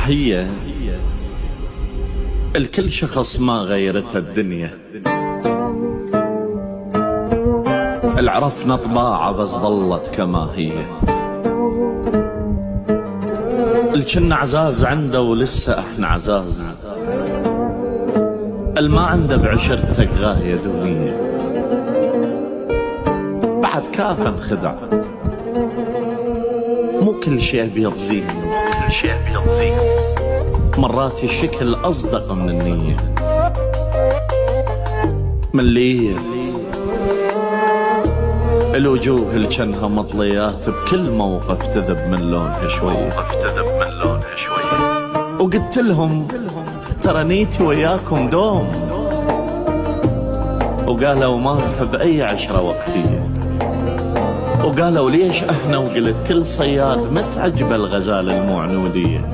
هي الكل شخص ما غيرته الدنيا، العرفنا طباعه بس ظلت كما هي. الجن عزاز عنده ولسه احنا عزاز، الما عنده بعشرتك غاية دونية. بعد كافة انخدع، مو كل شيء ابيض زين، مرات الشكل اصدق من النية. مليت الوجوه اللي جنها مطليات بكل موقف تذب من لونها شوية، وقلت لهم ترى نيتي وياكم دوم، وقالوا ما نحب اي عشرة وقتية، وقالوا ليش احنا، وقلت كل صياد متعجب الغزال المعنودية.